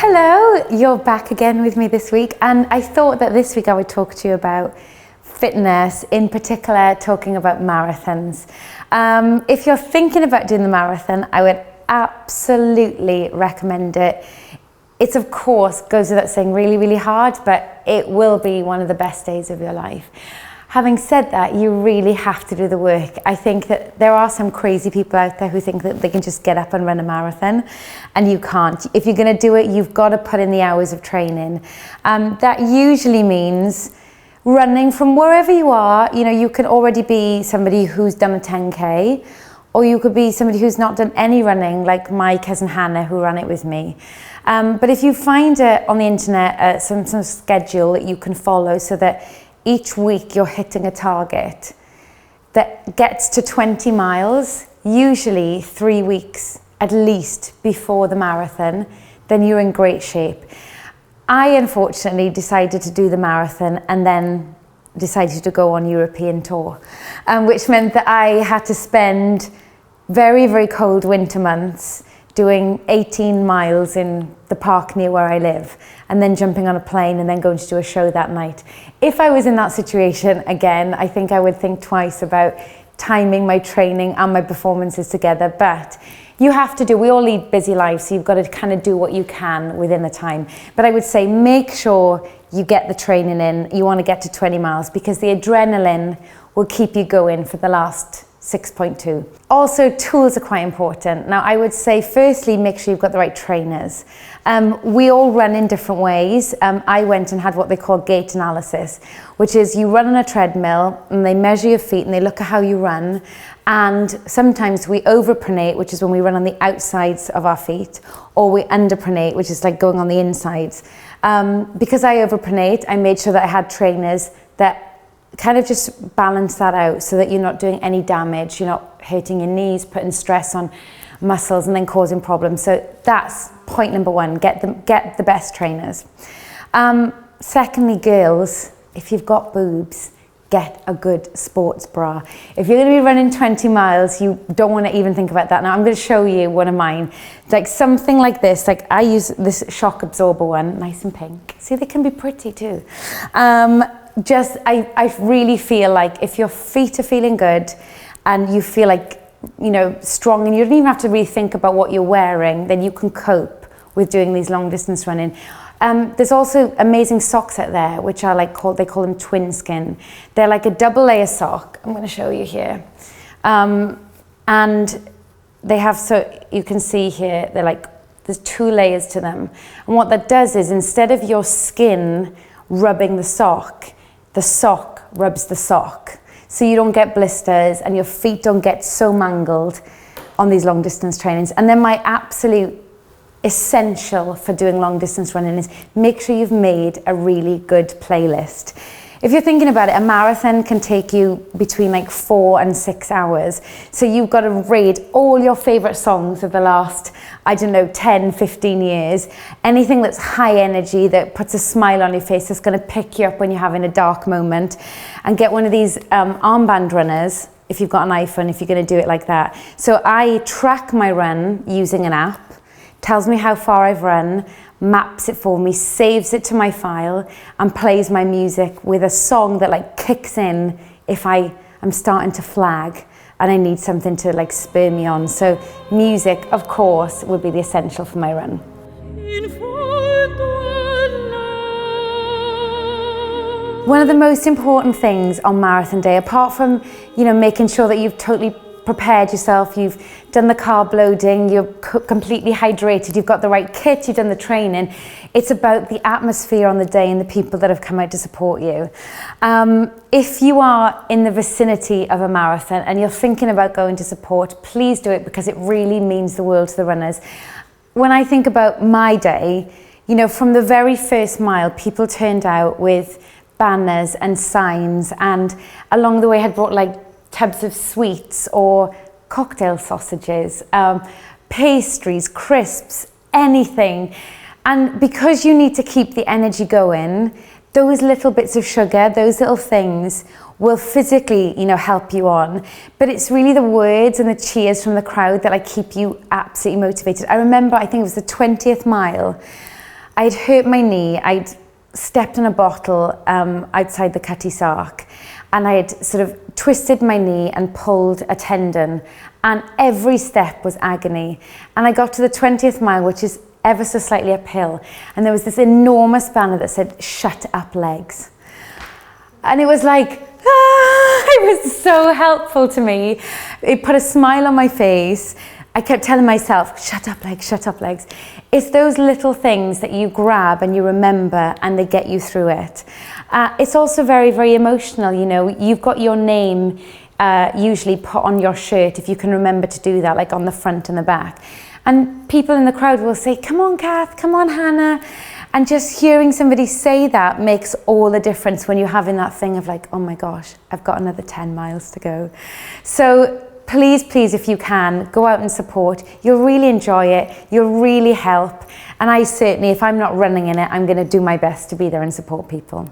Hello, you're back again with me this week, and I thought that this week I would talk to you about fitness, in particular talking about marathons. If you're thinking about doing the marathon, I would absolutely recommend it. It's, of course, goes without saying, really, really hard, but it will be one of the best days of your life. Having said that, you really have to do the work. I think that there are some crazy people out there who think that they can just get up and run a marathon, and you can't. If you're going to do it, you've got to put in the hours of training. That usually means running from wherever you are. You know, you can already be somebody who's done a 10K, or you could be somebody who's not done any running, like my cousin Hannah, who ran it with me. But if you find on the internet some schedule that you can follow, so that each week you're hitting a target that gets to 20 miles, usually 3 weeks at least before the marathon, then you're in great shape. I unfortunately decided to do the marathon and then decided to go on European tour, which meant that I had to spend very, very cold winter months doing 18 miles in the park near where I live, and then jumping on a plane and then going to do a show that night. If I was in that situation again, I think I would think twice about timing my training and my performances together. But you have to do, we all lead busy lives, so you've got to kind of do what you can within the time. But I would say make sure you get the training in. You want to get to 20 miles because the adrenaline will keep you going for the last 6.2. Also, tools are quite important. Now, I would say, firstly, make sure you've got the right trainers. We all run in different ways. I went and had what they call gait analysis, which is you run on a treadmill and they measure your feet and they look at how you run. And sometimes we overpronate, which is when we run on the outsides of our feet, or we underpronate, which is like going on the insides. Because I overpronate, I made sure that I had trainers that kind of just balance that out so that you're not doing any damage, you're not hurting your knees, putting stress on muscles and then causing problems. So that's point number one, get the best trainers. Secondly, girls, if you've got boobs, get a good sports bra. If you're going to be running 20 miles, you don't want to even think about that. Now I'm going to show you one of mine, like something like this. Like I use this shock absorber one, nice and pink. See, they can be pretty too. I really feel like if your feet are feeling good and you feel like, you know, strong, and you don't even have to really think about what you're wearing, then you can cope with doing these long distance running. There's also amazing socks out there, which are they call them twin skin. They're like a double layer sock. I'm going to show you here. And they have, so you can see here, there's 2 layers to them. And what that does is, instead of your skin rubbing the sock rubs the sock. So you don't get blisters and your feet don't get so mangled on these long distance trainings. And then my absolute essential for doing long distance running is make sure you've made a really good playlist. If you're thinking about it, a marathon can take you between like 4 and 6 hours. So you've got to read all your favorite songs of the last, 10, 15 years. Anything that's high energy, that puts a smile on your face, that's going to pick you up when you're having a dark moment. And get one of these armband runners, if you've got an iPhone, if you're going to do it like that. So I track my run using an app, tells me how far I've run, maps it for me, saves it to my file, and plays my music with a song that kicks in if I am starting to flag and I need something to spur me on. So music, of course, would be the essential for my run. One of the most important things on marathon day, apart from making sure that you've totally prepared yourself, you've done the carb loading, you're completely hydrated, you've got the right kit, you've done the training. It's about the atmosphere on the day and the people that have come out to support you. If you are in the vicinity of a marathon and you're thinking about going to support, please do it, because it really means the world to the runners. When I think about my day, from the very first mile, people turned out with banners and signs, and along the way had brought tubs of sweets or cocktail sausages, pastries, crisps, anything. And because you need to keep the energy going, those little bits of sugar, those little things will physically, help you on. But it's really the words and the cheers from the crowd that keep you absolutely motivated. I remember, I think it was the 20th mile, I'd hurt my knee, I'd stepped on a bottle outside the Cutty Sark, and I had sort of twisted my knee and pulled a tendon, and every step was agony. And I got to the 20th mile, which is ever so slightly uphill, and there was this enormous banner that said, "Shut up, legs." And it was like, it was so helpful to me. It put a smile on my face. I kept telling myself, shut up, legs, shut up, legs. It's those little things that you grab and you remember, and they get you through it. It's also very, very emotional. You know, you've got your name usually put on your shirt, if you can remember to do that, like on the front and the back. And people in the crowd will say, "Come on, Kath, come on, Hannah." And just hearing somebody say that makes all the difference when you're having that thing of like, oh my gosh, I've got another 10 miles to go. So please, please, if you can, go out and support. You'll really enjoy it. You'll really help. And I certainly, if I'm not running in it, I'm going to do my best to be there and support people.